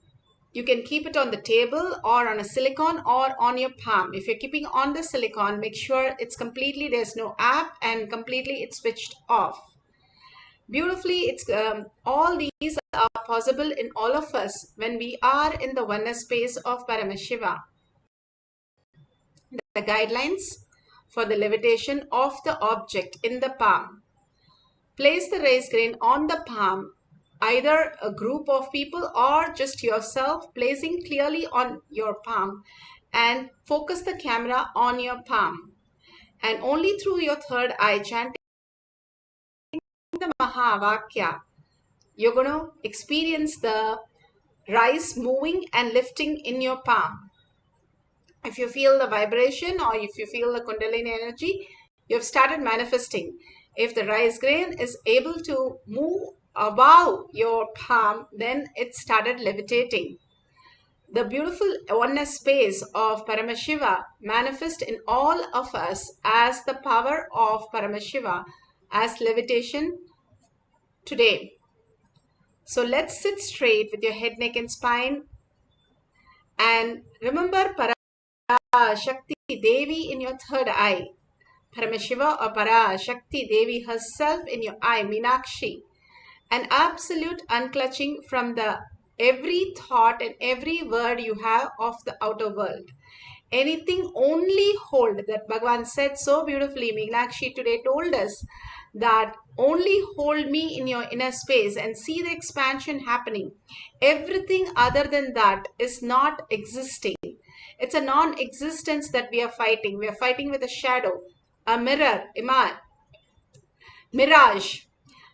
you can keep it on the table or on a silicone or on your palm. If you're keeping on the silicone, make sure it's completely, there's no app and completely it's switched off. Beautifully, it's all these are possible in all of us when we are in the oneness space of Paramashiva. The guidelines for the levitation of the object in the palm. Place the rice grain on the palm, either a group of people or just yourself, placing clearly on your palm, and focus the camera on your palm. And only through your third eye, chanting the Mahavakya, you're going to experience the rice moving and lifting in your palm. If you feel the vibration or if you feel the Kundalini energy, you've started manifesting. If the rice grain is able to move above your palm, then it started levitating. The beautiful oneness space of Paramashiva manifests in all of us as the power of Paramashiva, as levitation today. So let's sit straight with your head, neck and spine. And remember Parashakti Devi in your third eye, Paramashiva or Parashakti Devi herself in your eye, Meenakshi, an absolute unclutching from the every thought and every word you have of the outer world. Anything only hold, that Bhagavan said so beautifully. Meenakshi today told us that only hold me in your inner space and see the expansion happening. Everything other than that is not existing. It's a non-existence that we are fighting. We are fighting with a shadow, a mirror, mirage.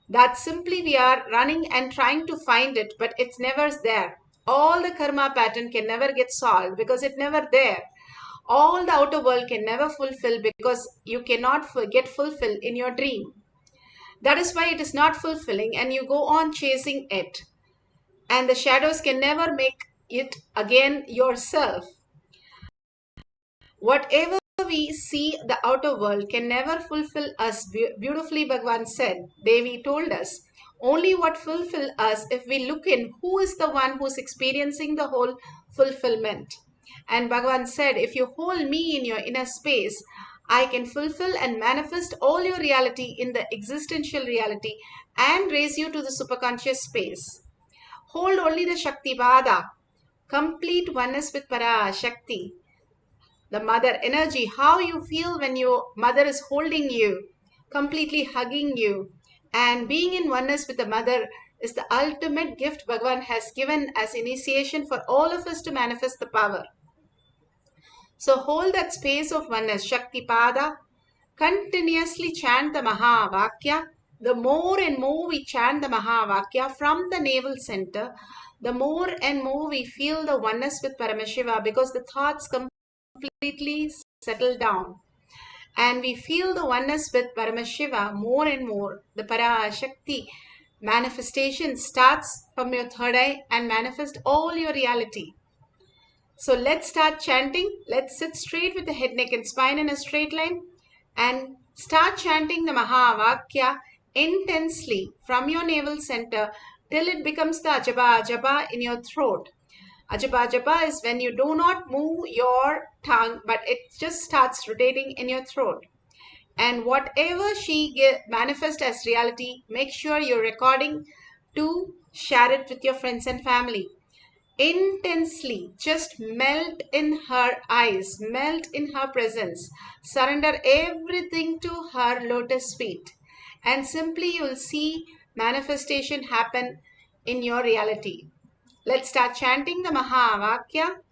That simply we are running and trying to find it, but it's never there. All the karma pattern can never get solved because it's never there. All the outer world can never fulfill because you cannot get fulfilled in your dream. That is why it is not fulfilling and you go on chasing it. And the shadows can never make it again yourself. Whatever we see, the outer world can never fulfill us. Beautifully Bhagavan said, Devi told us, only what fulfill us if we look in who is the one who's experiencing the whole fulfillment. And Bhagavan said, if you hold me in your inner space, I can fulfill and manifest all your reality in the existential reality and raise you to the superconscious space. Hold only the Shakti Pada, complete oneness with Parashakti, the mother energy, how you feel when your mother is holding you, completely hugging you, and being in oneness with the mother is the ultimate gift Bhagavan has given as initiation for all of us to manifest the power. So hold that space of oneness, Shakti Pada, continuously chant the Mahavakya. The more and more we chant the Mahavakya from the navel center, the more and more we feel the oneness with Paramashiva because the thoughts completely settle down. And we feel the oneness with Paramashiva more and more. The Parashakti manifestation starts from your third eye and manifest all your reality. So let's start chanting. Let's sit straight with the head, neck and spine in a straight line and start chanting the Mahavakya intensely from your navel center till it becomes the Ajapa Ajapa in your throat. Ajapa Ajapa is when you do not move your tongue, but it just starts rotating in your throat. And whatever she manifests as reality, make sure you're recording to share it with your friends and family. Intensely, just melt in her eyes, melt in her presence, surrender everything to her lotus feet, and simply you'll see manifestation happen in your reality. Let's start chanting the Mahavakya.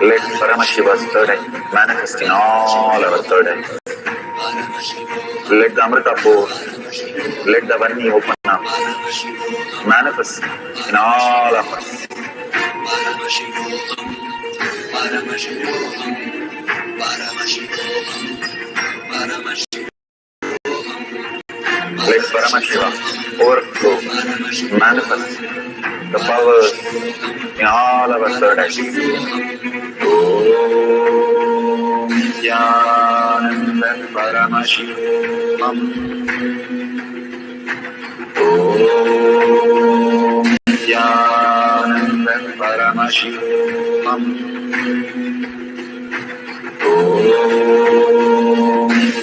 Let Paramashiva's third eye manifest in all our third eyes. Let the Amrita pour, let the Vani open up, manifest in all of us. Let Paramashiva overflow, manifest the powers in all our third eyes. Om Jnananda Paramashivam. Om Jnananda Paramashivam. Om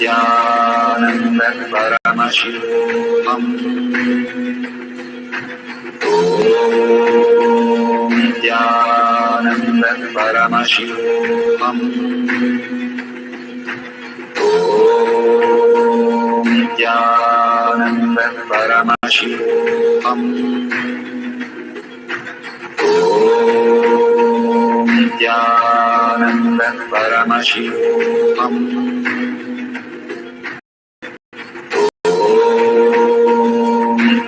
Jnananda Paramashivam. Om Jnananda Paramashivam. Om Jnananda Paramashivam. Om Jnananda Paramashivam.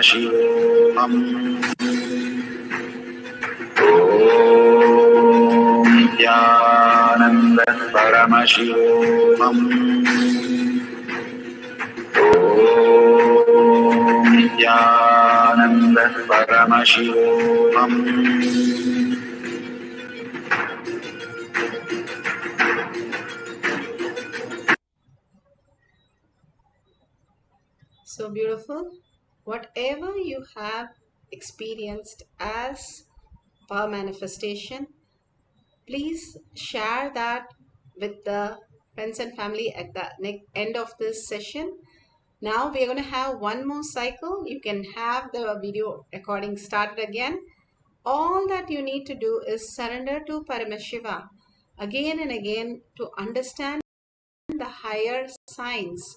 Paramashivam. Nityananda Paramashivam. Nityananda Paramashivam. So beautiful. Whatever you have experienced as power manifestation, please share that with the friends and family at the end of this session. Now we are going to have one more cycle. You can have the video recording started again. All that you need to do is surrender to Paramashiva again and again to understand the higher signs,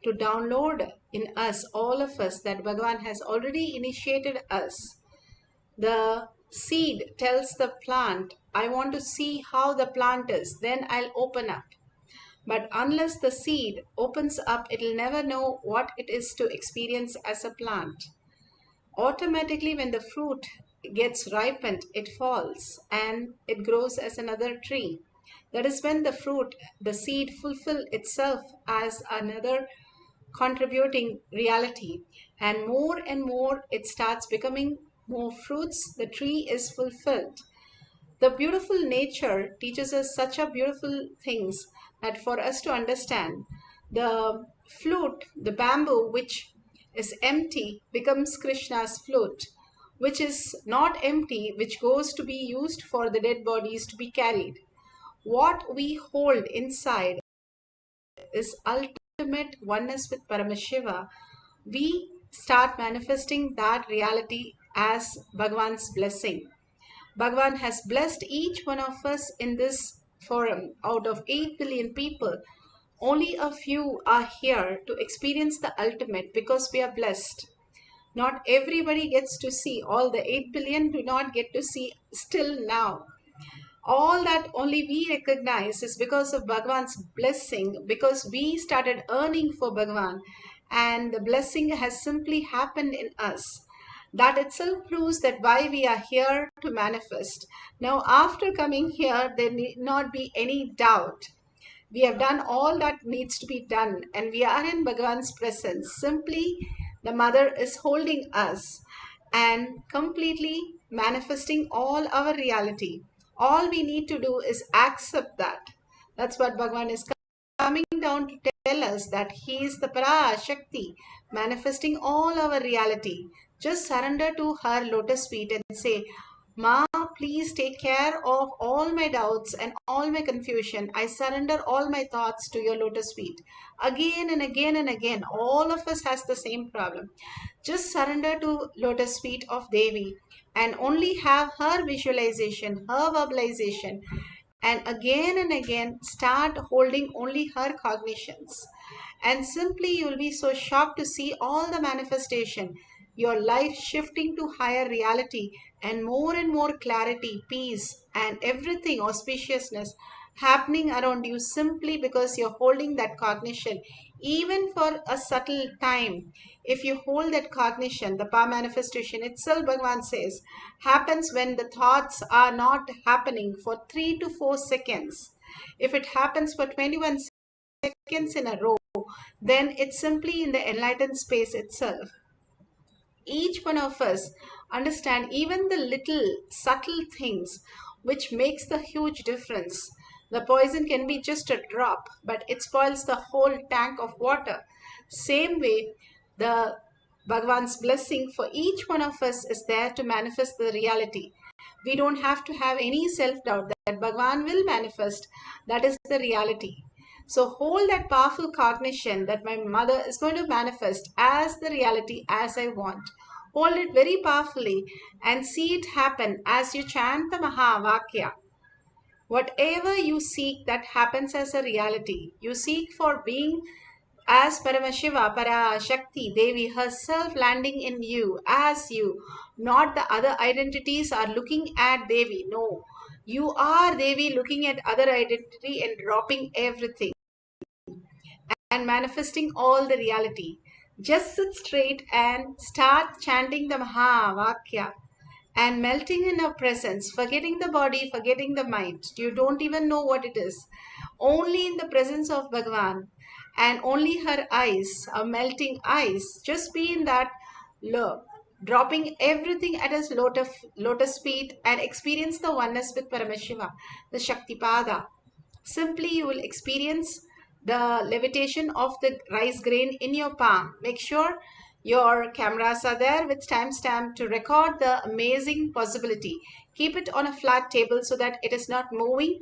to download in us, all of us, that Bhagavan has already initiated us. The seed tells the plant, I want to see how the plant is, then I'll open up. But unless the seed opens up, it'll never know what it is to experience as a plant. Automatically, when the fruit gets ripened, it falls and it grows as another tree. That is when the fruit, the seed, fulfill itself as another contributing reality, and more it starts becoming more fruits. The tree is fulfilled. The beautiful nature teaches us such a beautiful things that for us to understand, the flute, the bamboo which is empty becomes Krishna's flute, which is not empty, which goes to be used for the dead bodies to be carried. What we hold inside is ultimate oneness with Paramashiva. We start manifesting that reality as Bhagavan's blessing. Bhagavan has blessed each one of us in this forum. Out of 8 billion people, only a few are here to experience the ultimate because we are blessed. Not everybody gets to see. All the 8 billion do not get to see still now. All that only we recognize is because of Bhagavan's blessing, because we started earning for Bhagavan, and the blessing has simply happened in us. That itself proves that why we are here to manifest. Now, after coming here, there need not be any doubt. We have done all that needs to be done, and we are in Bhagavan's presence. Simply, the Mother is holding us and completely manifesting all our reality. All we need to do is accept that. That's what Bhagavan is coming down to tell us, that He is the Parashakti, manifesting all our reality. Just surrender to her lotus feet and say, Ma, please take care of all my doubts and all my confusion. I surrender all my thoughts to your lotus feet. Again and again and again, all of us has the same problem. Just surrender to lotus feet of Devi and only have her visualization, her verbalization, and again start holding only her cognitions. And simply you will be so shocked to see all the manifestation, your life shifting to higher reality and more clarity, peace, and everything auspiciousness happening around you simply because you're holding that cognition. Even for a subtle time, if you hold that cognition, the power manifestation itself, Bhagavan says, happens when the thoughts are not happening for 3 to 4 seconds. If it happens for 21 seconds in a row, then it's simply in the enlightened space itself. Each one of us understand even the little subtle things which makes the huge difference. The poison can be just a drop, but it spoils the whole tank of water. Same way, the Bhagavan's blessing for each one of us is there to manifest the reality. We don't have to have any self-doubt that Bhagavan will manifest. That is the reality. So hold that powerful cognition that my mother is going to manifest as the reality as I want. Hold it very powerfully and see it happen as you chant the Mahavakya. Whatever you seek, that happens as a reality. You seek for being as Paramashiva, Parashakti, Devi herself landing in you, as you. Not the other identities are looking at Devi. No. You are Devi looking at other identity and dropping everything and manifesting all the reality. Just sit straight and start chanting the Mahavakya and melting in her presence, forgetting the body, forgetting the mind. You don't even know what it is. Only in the presence of Bhagavan and only her eyes, her melting eyes. Just be in that love, dropping everything at his lotus feet and experience the oneness with Paramashiva, the Shaktipada. Simply you will experience the levitation of the rice grain in your palm. Make sure your cameras are there with timestamp to record the amazing possibility. Keep it on a flat table so that it is not moving,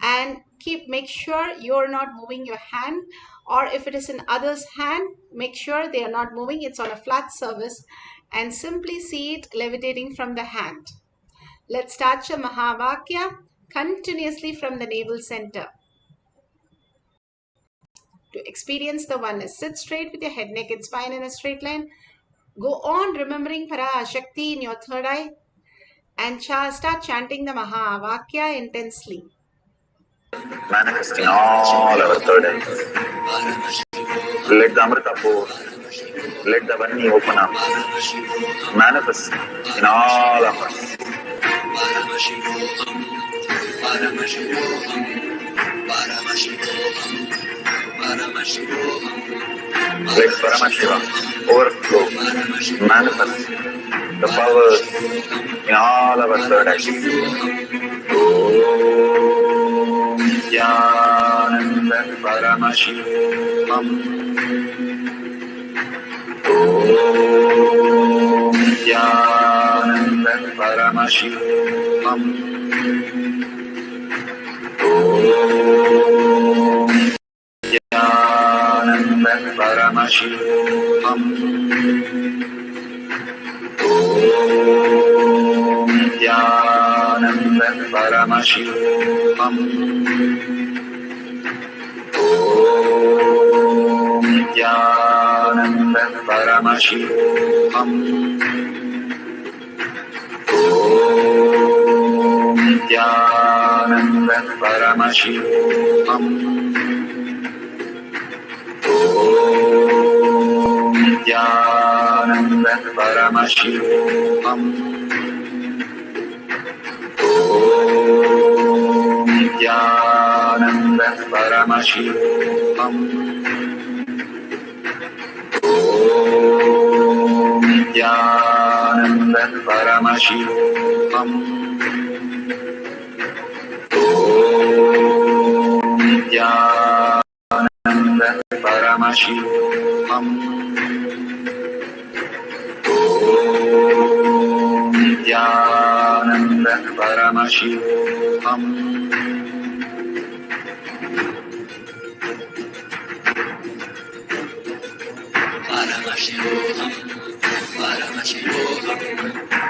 and make sure you're not moving your hand, or if it is in others' hand, make sure they are not moving. It's on a flat surface and simply see it levitating from the hand. Let's start the Mahavakya continuously from the navel center. To experience the oneness, sit straight with your head, neck, and spine in a straight line. Go on remembering Parashakti in your third eye and start chanting the Mahavakya intensely. Manifesting all our third eye. Let the Amrita pour. Let the Vani open up. Manifest in all of us. Let Paramashiva overflow, manifest the powers in all our third eye. Om Jnanam Paramashivam. Om Jnanam Paramashivam. Om Jnanam Paramashivam. Om Jnanam Paramashivam. Om Jnanam Paramashivam. Om Jnanam Paramashivam. Om Jnanam Paramashivam. Om Jnanam Paramashivam. Om Jnanam Paramashivam. Om Jnanam Paramashivam. Om Jnanam Paramashivam.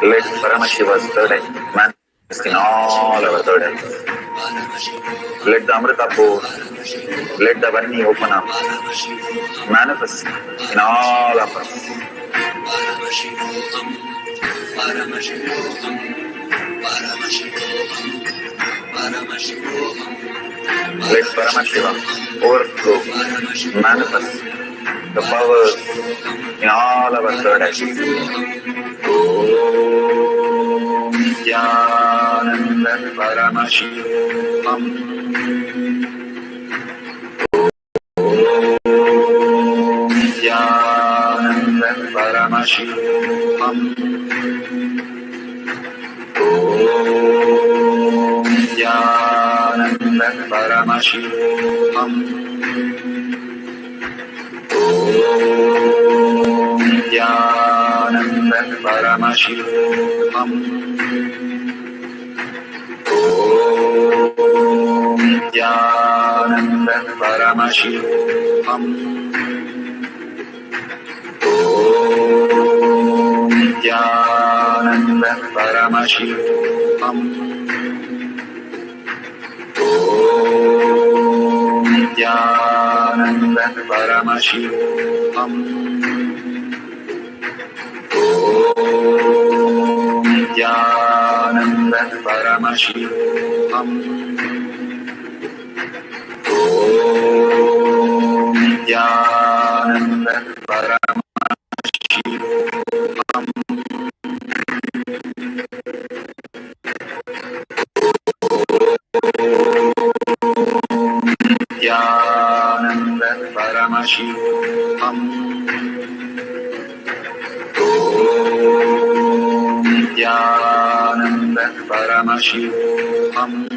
Let Paramashiva's third eye manifest in all our third eyes. Let the Amrita pour. Let the Vani open up. Manifest in all of us. Let Paramashiva overflow, manifest the powers in all our third eyes. Om Jnanam Paramashivam. Om Jnanam Paramashivam. Om Jnanam Paramashivam. Om Jnanam Paramashivam. Om Jnanam Paramashivam. Om Jnanam Paramashivam. Om Jnanam Paramashivam. Om Jnanam Paramashivam. Om Jnanam Paramashivam. Paramashivoham. Om Nityananda Paramashivoham.